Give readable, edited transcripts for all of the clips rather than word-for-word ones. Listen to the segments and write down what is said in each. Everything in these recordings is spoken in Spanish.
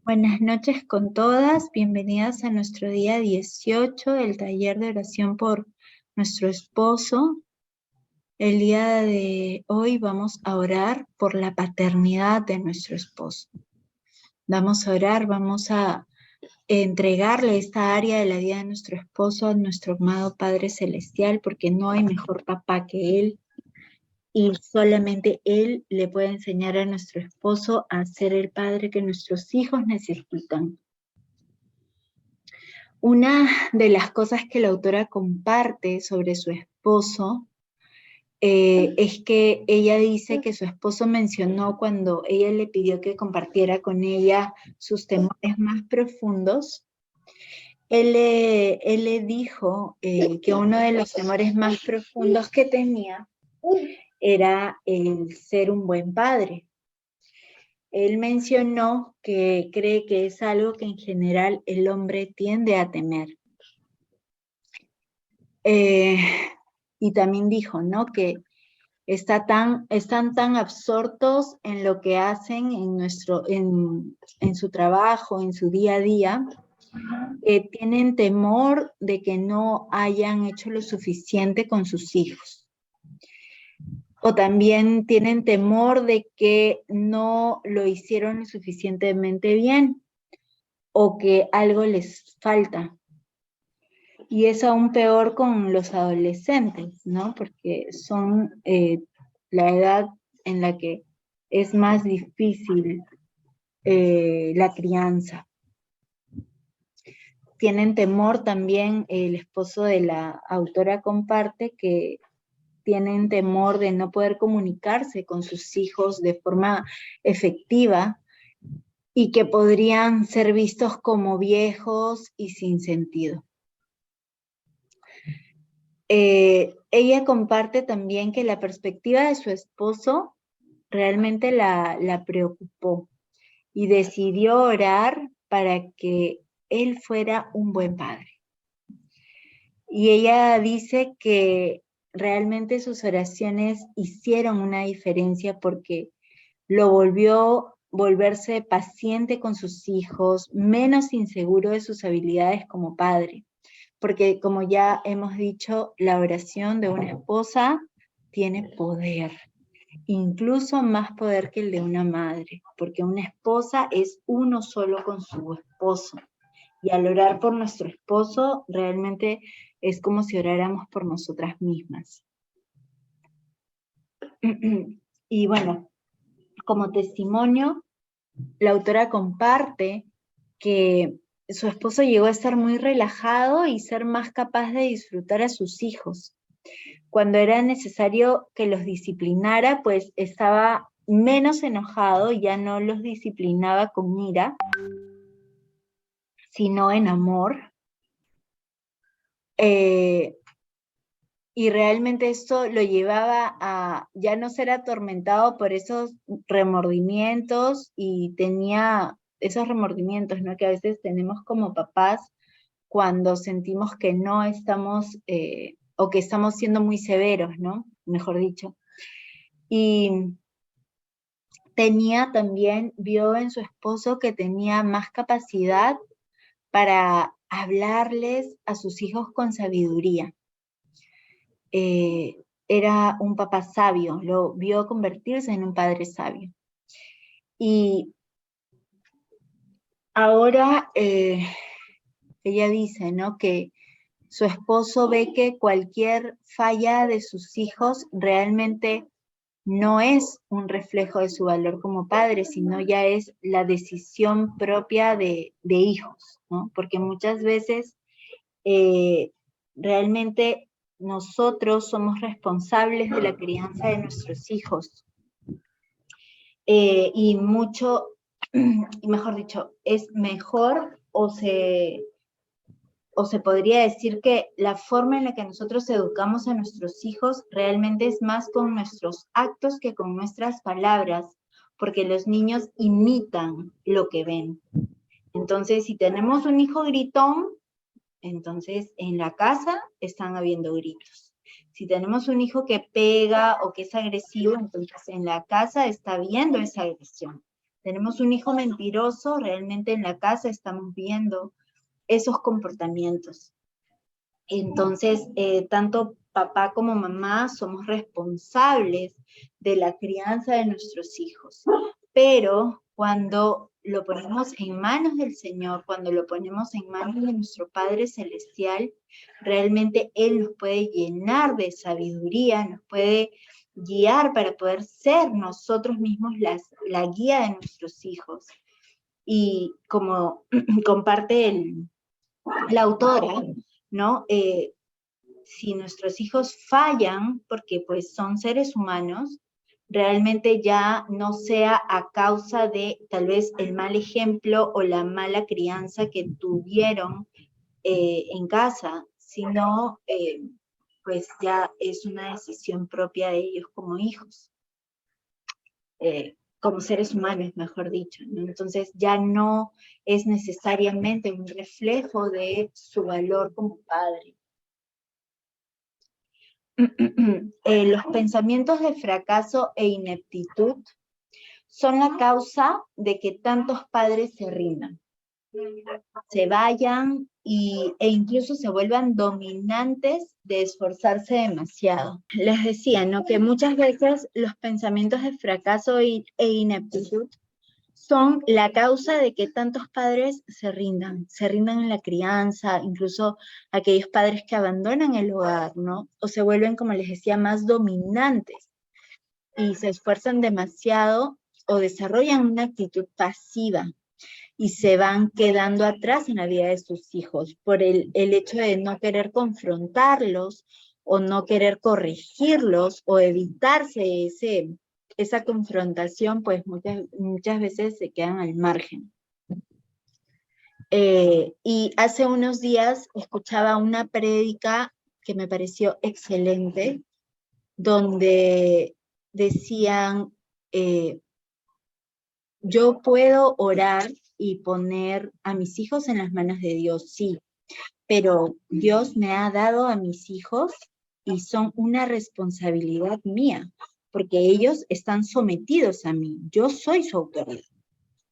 Buenas noches con todas, bienvenidas a nuestro día 18 del taller de oración por nuestro esposo. El día de hoy vamos a orar por la paternidad de nuestro esposo. Vamos a orar, vamos a entregarle esta área de la vida de nuestro esposo a nuestro amado Padre Celestial, porque no hay mejor papá que Él. Y solamente Él le puede enseñar a nuestro esposo a ser el padre que nuestros hijos necesitan. Una de las cosas que la autora comparte sobre su esposo es que ella dice que su esposo mencionó cuando ella le pidió que compartiera con ella sus temores más profundos. Él le dijo que uno de los temores más profundos que tenía era el ser un buen padre. Él mencionó que cree que es algo que en general el hombre tiende a temer. Y también dijo, ¿no? Que están tan absortos en lo que hacen en su trabajo, en su día a día, que tienen temor de que no hayan hecho lo suficiente con sus hijos. O también tienen temor de que no lo hicieron lo suficientemente bien o que algo les falta. Y es aún peor con los adolescentes, ¿no? Porque son la edad en la que es más difícil la crianza. Tienen temor también, el esposo de la autora comparte que tienen temor de no poder comunicarse con sus hijos de forma efectiva y que podrían ser vistos como viejos y sin sentido. Ella comparte también que la perspectiva de su esposo realmente la preocupó y decidió orar para que él fuera un buen padre. Y ella dice que realmente sus oraciones hicieron una diferencia porque lo volvió volverse paciente con sus hijos, menos inseguro de sus habilidades como padre. Porque como ya hemos dicho, la oración de una esposa tiene poder, incluso más poder que el de una madre, porque una esposa es uno solo con su esposo. Y al orar por nuestro esposo, realmente es como si oráramos por nosotras mismas. Y bueno, como testimonio, la autora comparte que su esposo llegó a estar muy relajado y ser más capaz de disfrutar a sus hijos. Cuando era necesario que los disciplinara, pues estaba menos enojado, ya no los disciplinaba con ira, sino en amor. Y realmente esto lo llevaba a ya no ser atormentado por esos remordimientos y tenía esos remordimientos, ¿no? Que a veces tenemos como papás cuando sentimos que no estamos, o que estamos siendo muy severos, ¿no? Mejor dicho. Y vio en su esposo que tenía más capacidad para hablarles a sus hijos con sabiduría. Era un papá sabio, lo vio convertirse en un padre sabio. Y ahora ella dice, ¿no? Que su esposo ve que cualquier falla de sus hijos realmente no es un reflejo de su valor como padre, sino ya es la decisión propia de hijos, ¿no? Porque muchas veces realmente nosotros somos responsables de la crianza de nuestros hijos. Y mejor dicho, es mejor o se podría decir que la forma en la que nosotros educamos a nuestros hijos realmente es más con nuestros actos que con nuestras palabras, porque los niños imitan lo que ven. Entonces, si tenemos un hijo gritón, entonces en la casa están habiendo gritos. Si tenemos un hijo que pega o que es agresivo, entonces en la casa está habiendo esa agresión. tenemos un hijo mentiroso, realmente en la casa estamos viendo esos comportamientos. Entonces, tanto papá como mamá somos responsables de la crianza de nuestros hijos. Pero cuando lo ponemos en manos del Señor, cuando lo ponemos en manos de nuestro Padre Celestial, realmente Él nos puede llenar de sabiduría, nos puede guiar para poder ser nosotros mismos la guía de nuestros hijos. Y como comparte la autora, ¿no? Si nuestros hijos fallan, porque pues son seres humanos, realmente ya no sea a causa de tal vez el mal ejemplo o la mala crianza que tuvieron en casa, sino pues ya es una decisión propia de ellos como hijos, como seres humanos, mejor dicho, ¿no? Entonces ya no es necesariamente un reflejo de su valor como padre. Los pensamientos de fracaso e ineptitud son la causa de que tantos padres se rindan, se vayan e incluso se vuelvan dominantes de esforzarse demasiado. Les decía, ¿no? Que muchas veces los pensamientos de fracaso e ineptitud son la causa de que tantos padres se rindan en la crianza, incluso aquellos padres que abandonan el hogar, ¿no? O se vuelven, como les decía, más dominantes y se esfuerzan demasiado o desarrollan una actitud pasiva y se van quedando atrás en la vida de sus hijos por el hecho de no querer confrontarlos o no querer corregirlos o evitarse esa confrontación, pues muchas veces se quedan al margen. Y hace unos días escuchaba una prédica que me pareció excelente, donde decían, yo puedo orar y poner a mis hijos en las manos de Dios, sí, pero Dios me ha dado a mis hijos y son una responsabilidad mía, porque ellos están sometidos a mí, yo soy su autoridad.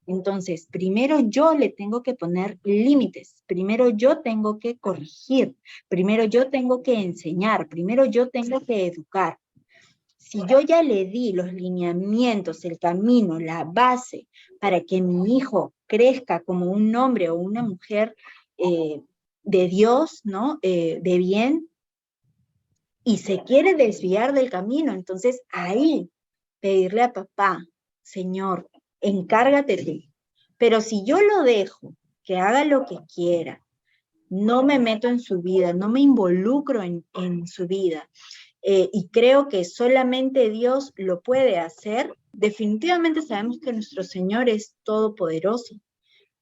Entonces, primero yo le tengo que poner límites, primero yo tengo que corregir, primero yo tengo que enseñar, primero yo tengo que educar. Si yo ya le di los lineamientos, el camino, la base para que mi hijo crezca como un hombre o una mujer de Dios, ¿no? De bien, y se quiere desviar del camino, entonces ahí pedirle a papá, Señor, encárgate tú. Pero si yo lo dejo, que haga lo que quiera, no me meto en su vida, no me involucro en su vida, y creo que solamente Dios lo puede hacer, definitivamente sabemos que nuestro Señor es todopoderoso,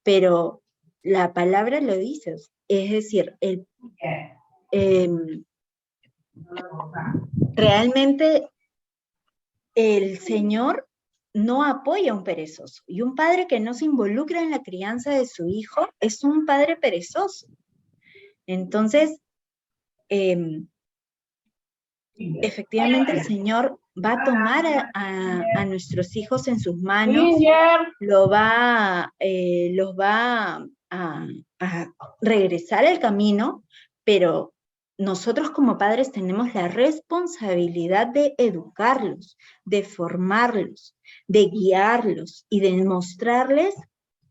pero la palabra lo dice, es decir, realmente el Señor no apoya a un perezoso, y un padre que no se involucra en la crianza de su hijo es un padre perezoso. Entonces, efectivamente el Señor va a tomar a nuestros hijos en sus manos, los va a regresar al camino, pero nosotros como padres tenemos la responsabilidad de educarlos, de formarlos, de guiarlos y de mostrarles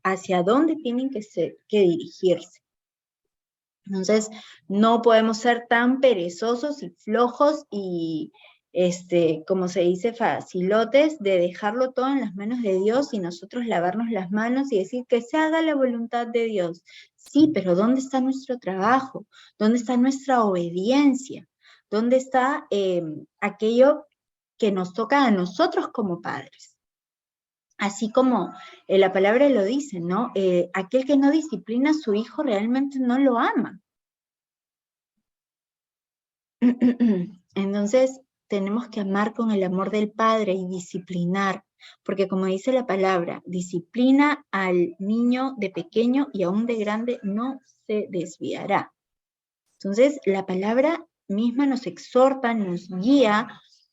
hacia dónde tienen que dirigirse. Entonces, no podemos ser tan perezosos y flojos y, como se dice, facilotes, de dejarlo todo en las manos de Dios y nosotros lavarnos las manos y decir que se haga la voluntad de Dios. Sí, pero ¿dónde está nuestro trabajo? ¿Dónde está nuestra obediencia? ¿Dónde está aquello que nos toca a nosotros como padres? Así como la palabra lo dice, ¿no? Aquel que no disciplina a su hijo realmente no lo ama. Entonces, tenemos que amar con el amor del Padre y disciplinar, porque como dice la palabra, disciplina al niño de pequeño y aún de grande no se desviará. Entonces, la palabra misma nos exhorta, nos guía,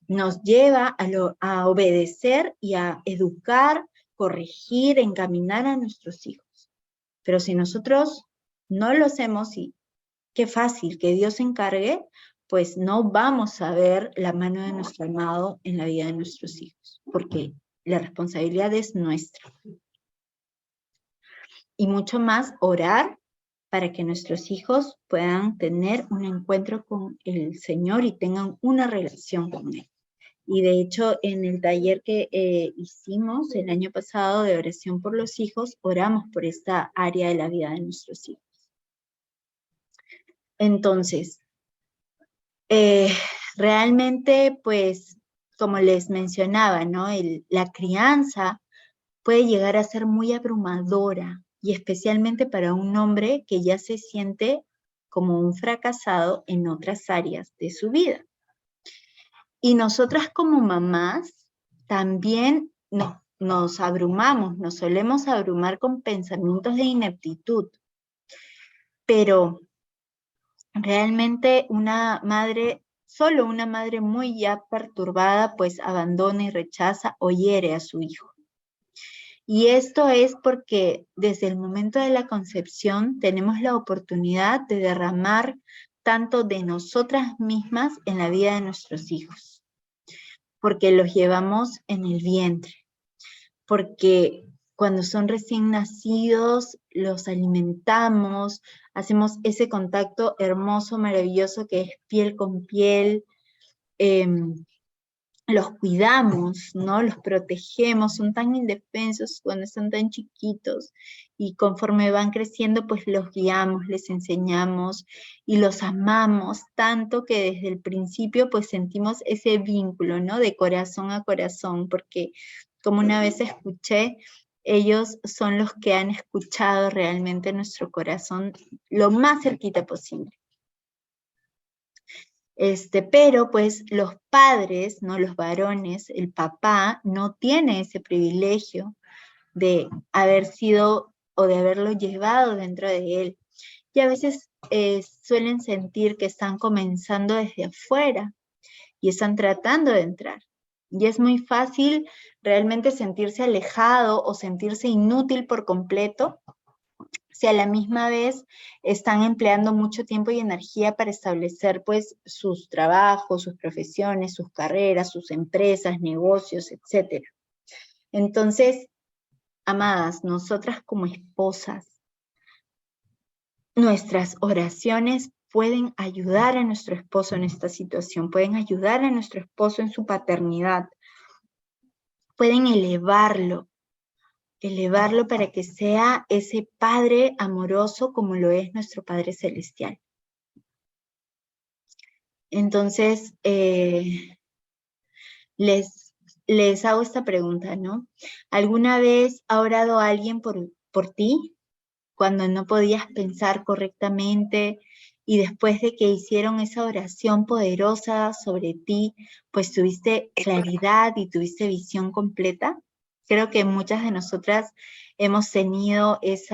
nos lleva a obedecer y a educar corregir, encaminar a nuestros hijos. Pero si nosotros no lo hacemos, y qué fácil que Dios se encargue, pues no vamos a ver la mano de nuestro amado en la vida de nuestros hijos, porque la responsabilidad es nuestra. Y mucho más orar para que nuestros hijos puedan tener un encuentro con el Señor y tengan una relación con Él. Y de hecho, en el taller que hicimos el año pasado de oración por los hijos, oramos por esta área de la vida de nuestros hijos. Entonces, realmente, pues, como les mencionaba, ¿no? La crianza puede llegar a ser muy abrumadora, y especialmente para un hombre que ya se siente como un fracasado en otras áreas de su vida. Y nosotras como mamás también nos abrumamos, nos solemos abrumar con pensamientos de ineptitud, pero realmente solo una madre muy ya perturbada, pues abandona y rechaza o hiere a su hijo. Y esto es porque desde el momento de la concepción tenemos la oportunidad de derramar tanto de nosotras mismas en la vida de nuestros hijos, porque los llevamos en el vientre, porque cuando son recién nacidos los alimentamos, hacemos ese contacto hermoso, maravilloso que es piel con piel, los cuidamos, ¿no? Los protegemos, son tan indefensos cuando están tan chiquitos, y conforme van creciendo, pues los guiamos, les enseñamos y los amamos tanto que desde el principio pues sentimos ese vínculo, ¿no? De corazón a corazón, porque como una vez escuché, ellos son los que han escuchado realmente nuestro corazón lo más cerquita posible. Pero pues los padres, ¿no? Los varones, el papá no tiene ese privilegio de haber sido o de haberlo llevado dentro de él. Y a veces suelen sentir que están comenzando desde afuera y están tratando de entrar. Y es muy fácil realmente sentirse alejado o sentirse inútil por completo si a la misma vez están empleando mucho tiempo y energía para establecer pues sus trabajos, sus profesiones, sus carreras, sus empresas, negocios, etc. Entonces, amadas, nosotras como esposas, nuestras oraciones pueden ayudar a nuestro esposo en esta situación, pueden ayudar a nuestro esposo en su paternidad, pueden elevarlo para que sea ese Padre amoroso como lo es nuestro Padre Celestial. Entonces, les hago esta pregunta, ¿no? ¿Alguna vez ha orado alguien por ti cuando no podías pensar correctamente, y después de que hicieron esa oración poderosa sobre ti, pues tuviste claridad y tuviste visión completa? Creo que muchas de nosotras hemos tenido ese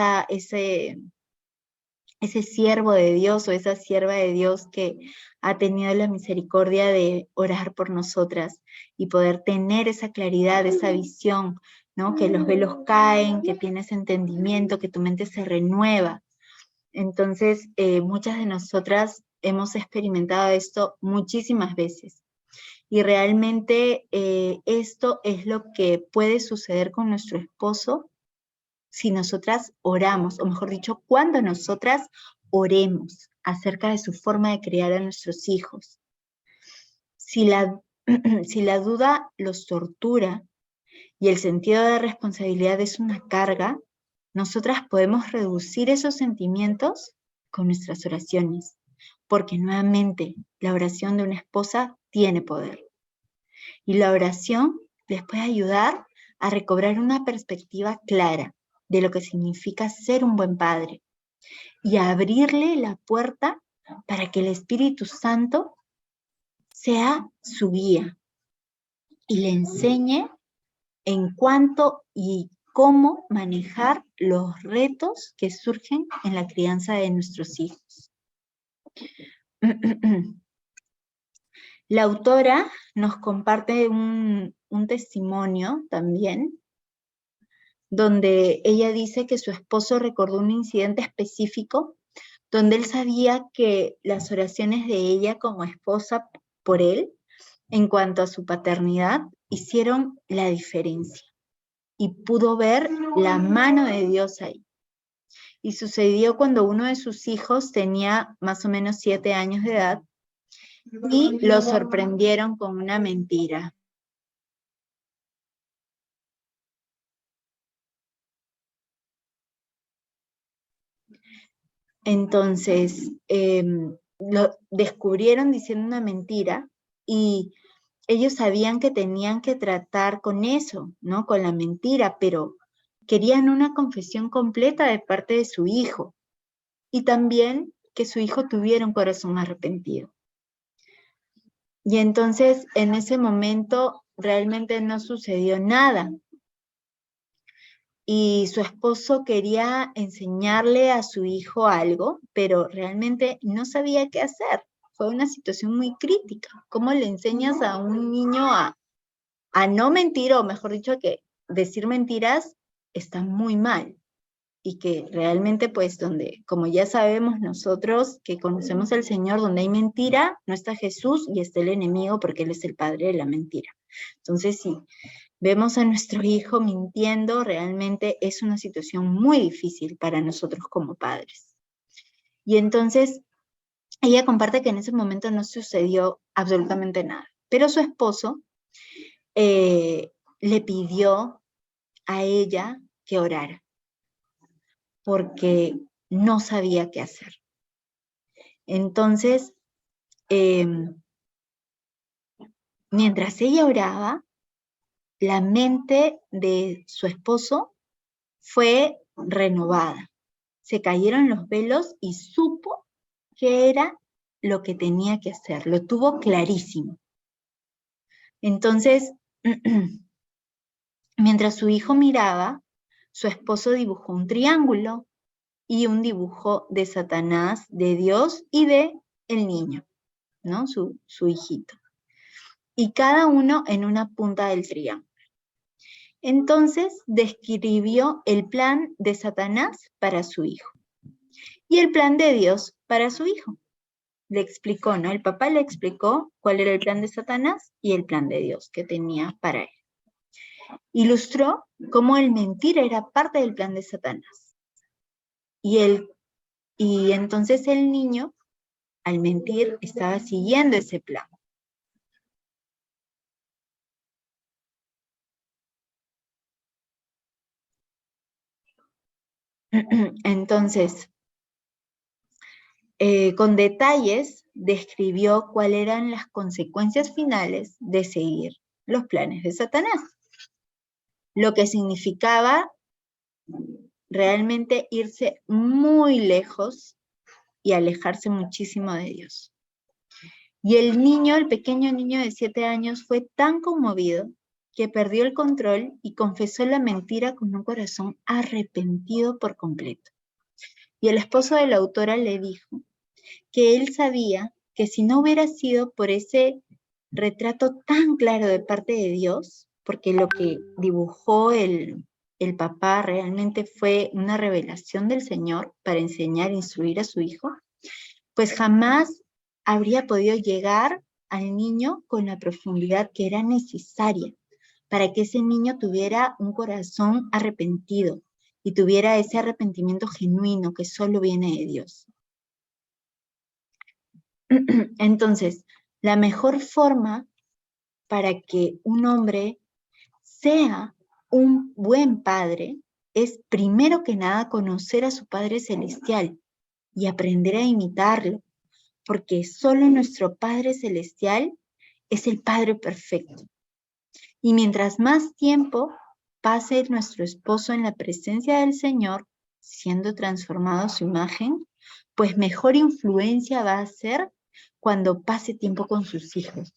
siervo de Dios o esa sierva de Dios que ha tenido la misericordia de orar por nosotras y poder tener esa claridad, esa visión, ¿no? Que los velos caen, que tienes entendimiento, que tu mente se renueva. Entonces, muchas de nosotras hemos experimentado esto muchísimas veces. Y realmente esto es lo que puede suceder con nuestro esposo si nosotras oramos, o mejor dicho, cuando nosotras oremos acerca de su forma de criar a nuestros hijos. Si la duda los tortura y el sentido de responsabilidad es una carga, nosotras podemos reducir esos sentimientos con nuestras oraciones, porque nuevamente la oración de una esposa tiene poder. Y la oración les puede ayudar a recobrar una perspectiva clara de lo que significa ser un buen padre y a abrirle la puerta para que el Espíritu Santo sea su guía y le enseñe en cuánto y cómo manejar los retos que surgen en la crianza de nuestros hijos. La autora nos comparte un testimonio también donde ella dice que su esposo recordó un incidente específico donde él sabía que las oraciones de ella como esposa por él en cuanto a su paternidad hicieron la diferencia y pudo ver la mano de Dios ahí. Y sucedió cuando uno de sus hijos tenía más o menos 7 años de edad y lo sorprendieron con una mentira. Entonces, lo descubrieron diciendo una mentira y ellos sabían que tenían que tratar con eso, ¿no? Con la mentira, pero querían una confesión completa de parte de su hijo y también que su hijo tuviera un corazón arrepentido. Y entonces, en ese momento, realmente no sucedió nada. Y su esposo quería enseñarle a su hijo algo, pero realmente no sabía qué hacer. Fue una situación muy crítica. ¿Cómo le enseñas a un niño a no mentir, o mejor dicho, que decir mentiras está muy mal? Y que realmente, pues, donde, como ya sabemos nosotros que conocemos al Señor, donde hay mentira, no está Jesús y está el enemigo, porque Él es el padre de la mentira. Entonces, sí, vemos a nuestro hijo mintiendo, realmente es una situación muy difícil para nosotros como padres. Y entonces, ella comparte que en ese momento no sucedió absolutamente nada, pero su esposo le pidió a ella que orara, porque no sabía qué hacer. Entonces, mientras ella oraba, la mente de su esposo fue renovada. Se cayeron los velos y supo qué era lo que tenía que hacer. Lo tuvo clarísimo. Entonces, mientras su hijo miraba, su esposo dibujó un triángulo y un dibujo de Satanás, de Dios y de el niño, ¿no? Su hijito. Y cada uno en una punta del triángulo. Entonces describió el plan de Satanás para su hijo y el plan de Dios para su hijo. Le explicó, ¿no? El papá le explicó cuál era el plan de Satanás y el plan de Dios que tenía para él. Ilustró cómo el mentir era parte del plan de Satanás. Y entonces el niño, al mentir, estaba siguiendo ese plan. Entonces, con detalles describió cuáles eran las consecuencias finales de seguir los planes de Satanás, lo que significaba realmente irse muy lejos y alejarse muchísimo de Dios. Y el niño, el pequeño niño de 7 años, fue tan conmovido que perdió el control y confesó la mentira con un corazón arrepentido por completo. Y el esposo de la autora le dijo que él sabía que si no hubiera sido por ese retrato tan claro de parte de Dios, porque lo que dibujó el papá realmente fue una revelación del Señor para enseñar e instruir a su hijo, pues jamás habría podido llegar al niño con la profundidad que era necesaria para que ese niño tuviera un corazón arrepentido y tuviera ese arrepentimiento genuino que solo viene de Dios. Entonces, la mejor forma para que un hombre sea un buen padre es primero que nada conocer a su Padre Celestial y aprender a imitarlo, porque solo nuestro Padre Celestial es el Padre perfecto. Y mientras más tiempo pase nuestro esposo en la presencia del Señor, siendo transformado a su imagen, pues mejor influencia va a ser cuando pase tiempo con sus hijos,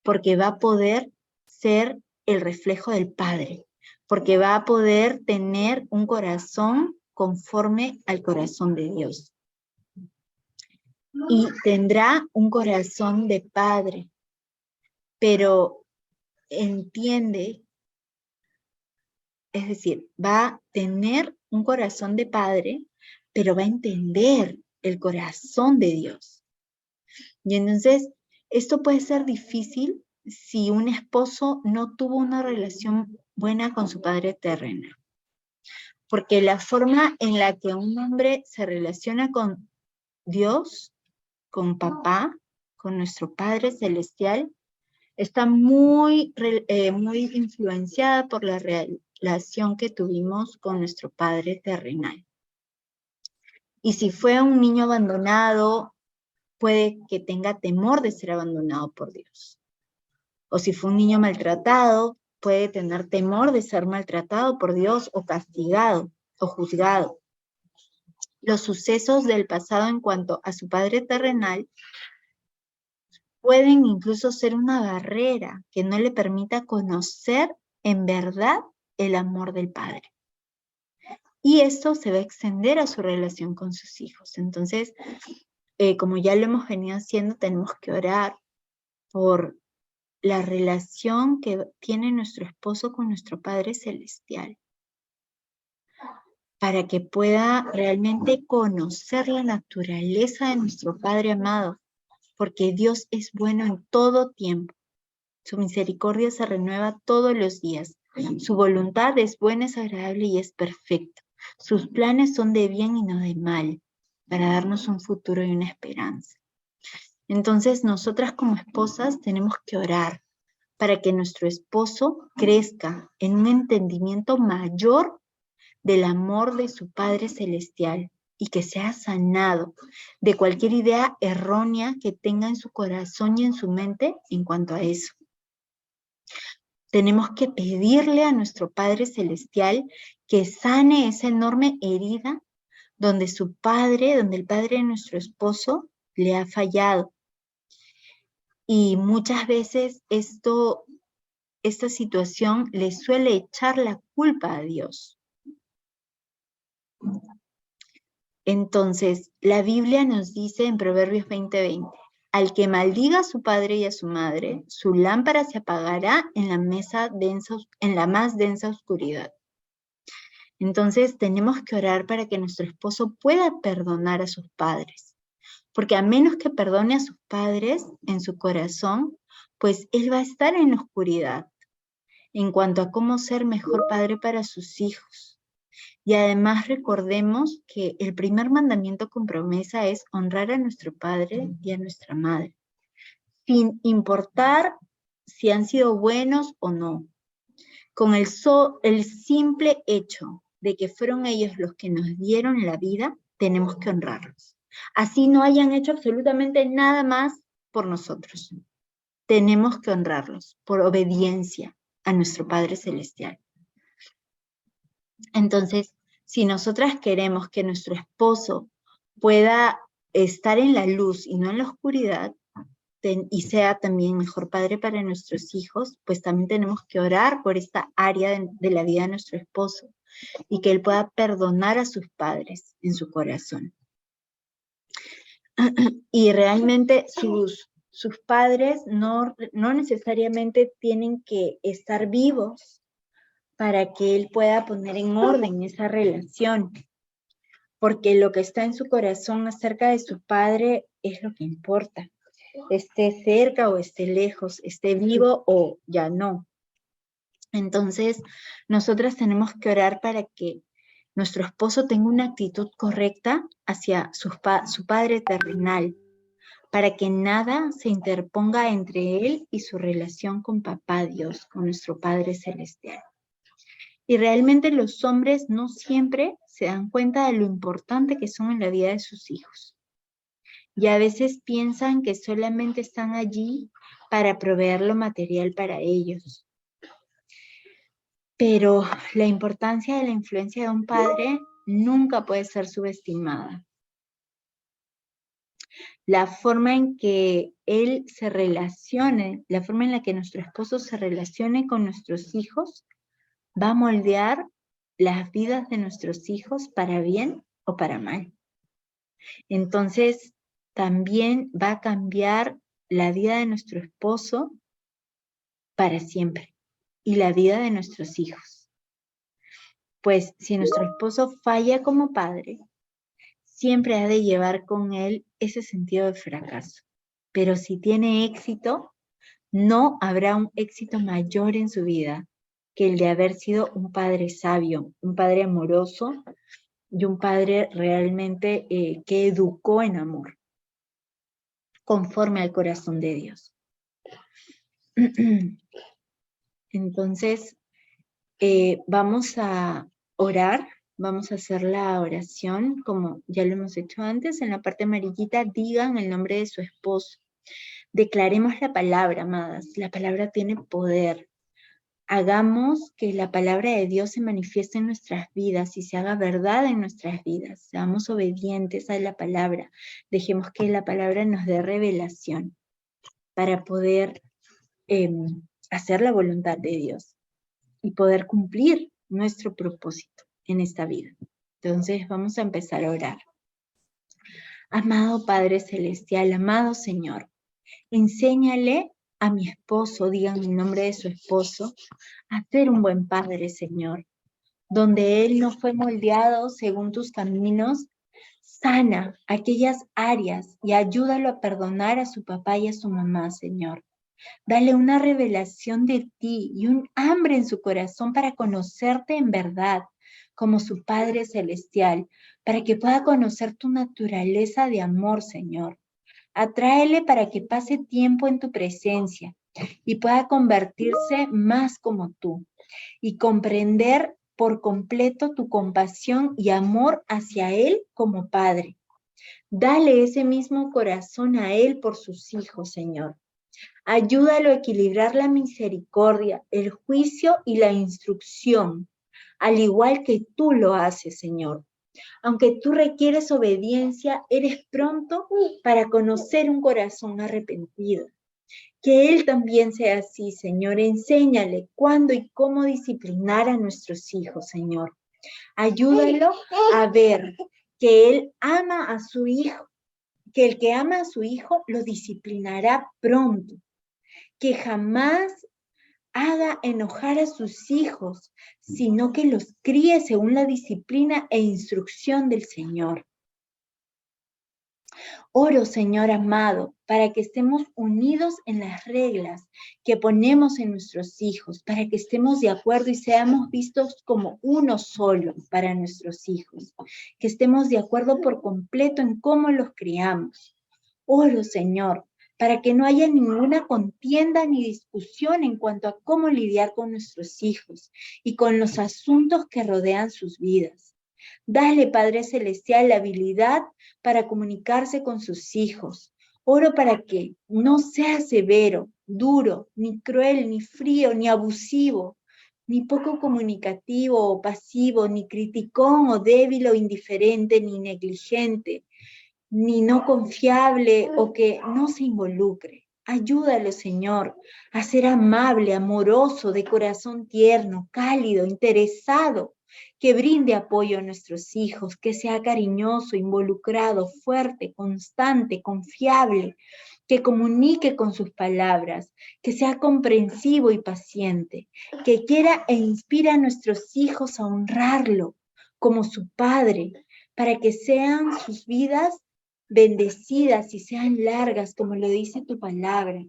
porque va a poder ser el reflejo del Padre, porque va a poder tener un corazón conforme al corazón de Dios. Y tendrá un corazón de padre, pero entiende Es decir, va a tener un corazón de padre, pero va a entender el corazón de Dios. Y entonces, esto puede ser difícil si un esposo no tuvo una relación buena con su padre terrenal. Porque la forma en la que un hombre se relaciona con Dios, con papá, con nuestro Padre Celestial, está muy influenciada por la relación que tuvimos con nuestro Padre terrenal. Y si fue un niño abandonado, puede que tenga temor de ser abandonado por Dios. O si fue un niño maltratado, puede tener temor de ser maltratado por Dios o castigado o juzgado. Los sucesos del pasado en cuanto a su padre terrenal pueden incluso ser una barrera que no le permita conocer en verdad el amor del Padre. Y esto se va a extender a su relación con sus hijos. Entonces, como ya lo hemos venido haciendo, tenemos que orar por la relación que tiene nuestro esposo con nuestro Padre Celestial, para que pueda realmente conocer la naturaleza de nuestro Padre amado, porque Dios es bueno en todo tiempo. Su misericordia se renueva todos los días. Su voluntad es buena, es agradable y es perfecta. Sus planes son de bien y no de mal, para darnos un futuro y una esperanza. Entonces, nosotras como esposas tenemos que orar para que nuestro esposo crezca en un entendimiento mayor del amor de su Padre Celestial y que sea sanado de cualquier idea errónea que tenga en su corazón y en su mente en cuanto a eso. Tenemos que pedirle a nuestro Padre Celestial que sane esa enorme herida donde su padre, donde el padre de nuestro esposo le ha fallado. Y muchas veces esta situación le suele echar la culpa a Dios. Entonces, la Biblia nos dice en Proverbios 20:20, al que maldiga a su padre y a su madre, su lámpara se apagará en la más densa oscuridad. Entonces, tenemos que orar para que nuestro esposo pueda perdonar a sus padres, porque a menos que perdone a sus padres en su corazón, pues él va a estar en la oscuridad en cuanto a cómo ser mejor padre para sus hijos. Y además recordemos que el primer mandamiento con promesa es honrar a nuestro padre y a nuestra madre, sin importar si han sido buenos o no. Con el simple hecho de que fueron ellos los que nos dieron la vida, tenemos que honrarlos. Así no hayan hecho absolutamente nada más por nosotros. Tenemos que honrarlos por obediencia a nuestro Padre Celestial. Entonces, si nosotras queremos que nuestro esposo pueda estar en la luz y no en la oscuridad, y sea también mejor padre para nuestros hijos, pues también tenemos que orar por esta área de la vida de nuestro esposo y que él pueda perdonar a sus padres en su corazón. Y realmente sus padres no necesariamente tienen que estar vivos para que él pueda poner en orden esa relación, porque lo que está en su corazón acerca de su padre es lo que importa, esté cerca o esté lejos, esté vivo o ya no. Entonces, nosotras tenemos que orar para que nuestro esposo tenga una actitud correcta hacia su padre terrenal, para que nada se interponga entre él y su relación con papá Dios, con nuestro Padre Celestial. Y realmente los hombres no siempre se dan cuenta de lo importante que son en la vida de sus hijos. Y a veces piensan que solamente están allí para proveer lo material para ellos. Pero la importancia de la influencia de un padre nunca puede ser subestimada. La forma en que él se relacione, la forma en la que nuestro esposo se relacione con nuestros hijos, va a moldear las vidas de nuestros hijos para bien o para mal. Entonces, también va a cambiar la vida de nuestro esposo para siempre y la vida de nuestros hijos. Pues si nuestro esposo falla como padre, siempre ha de llevar con él ese sentido de fracaso. Pero si tiene éxito, no habrá un éxito mayor en su vida que el de haber sido un padre sabio, un padre amoroso y un padre realmente que educó en amor, conforme al corazón de Dios. Entonces, vamos a orar, vamos a hacer la oración, como ya lo hemos hecho antes, en la parte amarillita, digan el nombre de su esposo. Declaremos la palabra, amadas, la palabra tiene poder. Hagamos que la palabra de Dios se manifieste en nuestras vidas y se haga verdad en nuestras vidas. Seamos obedientes a la palabra. Dejemos que la palabra nos dé revelación para poder hacer la voluntad de Dios y poder cumplir nuestro propósito en esta vida. Entonces vamos a empezar a orar. Amado Padre Celestial, amado Señor, enséñale a mi esposo, digan el nombre de su esposo, a ser un buen padre, Señor. Donde él no fue moldeado según tus caminos, sana aquellas áreas y ayúdalo a perdonar a su papá y a su mamá, Señor. Dale una revelación de ti y un hambre en su corazón para conocerte en verdad, como su Padre Celestial, para que pueda conocer tu naturaleza de amor, Señor. Atráele para que pase tiempo en tu presencia y pueda convertirse más como tú y comprender por completo tu compasión y amor hacia él como Padre. Dale ese mismo corazón a él por sus hijos, Señor. Ayúdalo a equilibrar la misericordia, el juicio y la instrucción, al igual que tú lo haces, Señor. Aunque tú requieres obediencia, eres pronto para conocer un corazón arrepentido. Que Él también sea así, Señor. Enséñale cuándo y cómo disciplinar a nuestros hijos, Señor. Ayúdalo a ver que Él ama a su hijo, que el que ama a su hijo lo disciplinará pronto. Que jamás haga enojar a sus hijos, sino que los críe según la disciplina e instrucción del Señor. Oro, Señor amado, para que estemos unidos en las reglas que ponemos en nuestros hijos, para que estemos de acuerdo y seamos vistos como uno solo para nuestros hijos, que estemos de acuerdo por completo en cómo los criamos. Oro, Señor, para que no haya ninguna contienda ni discusión en cuanto a cómo lidiar con nuestros hijos y con los asuntos que rodean sus vidas. Dale, Padre Celestial, la habilidad para comunicarse con sus hijos. Oro para que no sea severo, duro, ni cruel, ni frío, ni abusivo, ni poco comunicativo o pasivo, ni criticón o débil o indiferente, ni negligente, ni no confiable o que no se involucre. Ayúdalo, Señor, a ser amable, amoroso, de corazón tierno, cálido, interesado, que brinde apoyo a nuestros hijos, que sea cariñoso, involucrado, fuerte, constante, confiable, que comunique con sus palabras, que sea comprensivo y paciente, que quiera e inspire a nuestros hijos a honrarlo como su Padre, para que sean sus vidas bendecidas y sean largas, como lo dice tu palabra.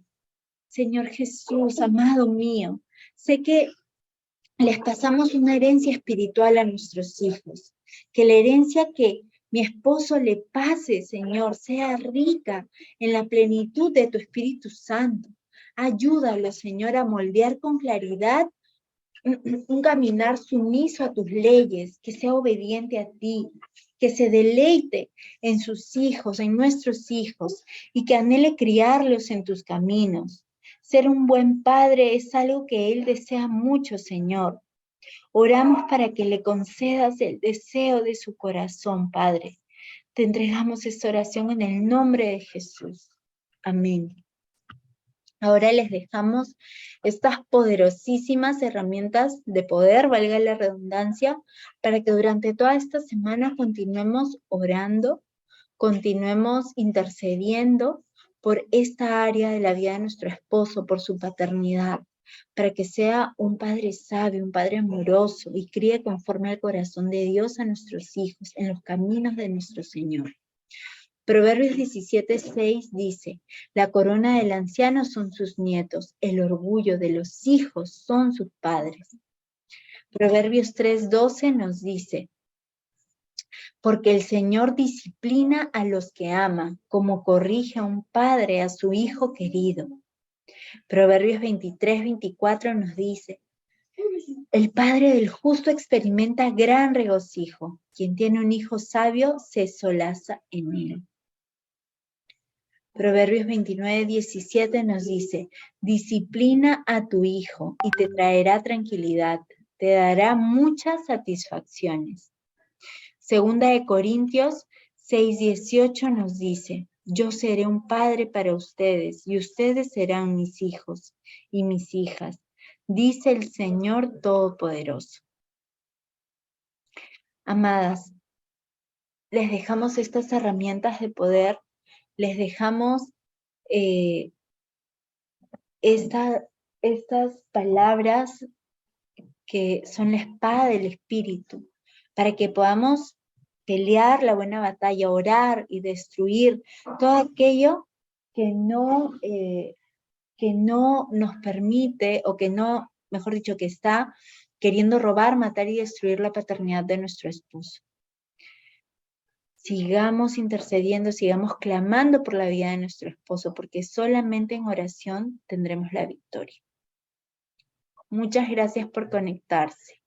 Señor Jesús, amado mío, sé que les pasamos una herencia espiritual a nuestros hijos, que la herencia que mi esposo le pase, Señor, sea rica en la plenitud de tu Espíritu Santo. Ayúdalo, Señor, a moldear con claridad un caminar sumiso a tus leyes, que sea obediente a ti, que se deleite en sus hijos, en nuestros hijos, y que anhele criarlos en tus caminos. Ser un buen padre es algo que Él desea mucho, Señor. Oramos para que le concedas el deseo de su corazón, Padre. Te entregamos esta oración en el nombre de Jesús. Amén. Ahora les dejamos estas poderosísimas herramientas de poder, valga la redundancia, para que durante toda esta semana continuemos orando, continuemos intercediendo por esta área de la vida de nuestro esposo, por su paternidad. para que sea un padre sabio, un padre amoroso y críe conforme al corazón de Dios a nuestros hijos en los caminos de nuestro Señor. Proverbios 17:6 dice, la corona del anciano son sus nietos, el orgullo de los hijos son sus padres. Proverbios 3:12 nos dice, porque el Señor disciplina a los que ama, como corrige a un padre a su hijo querido. Proverbios 23:24 nos dice, el padre del justo experimenta gran regocijo. Quien tiene un hijo sabio se solaza en él. Proverbios 29:17 nos dice, disciplina a tu hijo y te traerá tranquilidad, te dará muchas satisfacciones. Segunda de Corintios 6:18 nos dice, yo seré un padre para ustedes y ustedes serán mis hijos y mis hijas, dice el Señor Todopoderoso. Amadas, les dejamos estas herramientas de poder, les dejamos estas palabras que son la espada del Espíritu, para que podamos pelear la buena batalla, orar y destruir todo aquello que no nos permite, o que no, mejor dicho, que está queriendo robar, matar y destruir la paternidad de nuestro esposo. Sigamos intercediendo, sigamos clamando por la vida de nuestro esposo, porque solamente en oración tendremos la victoria. Muchas gracias por conectarse.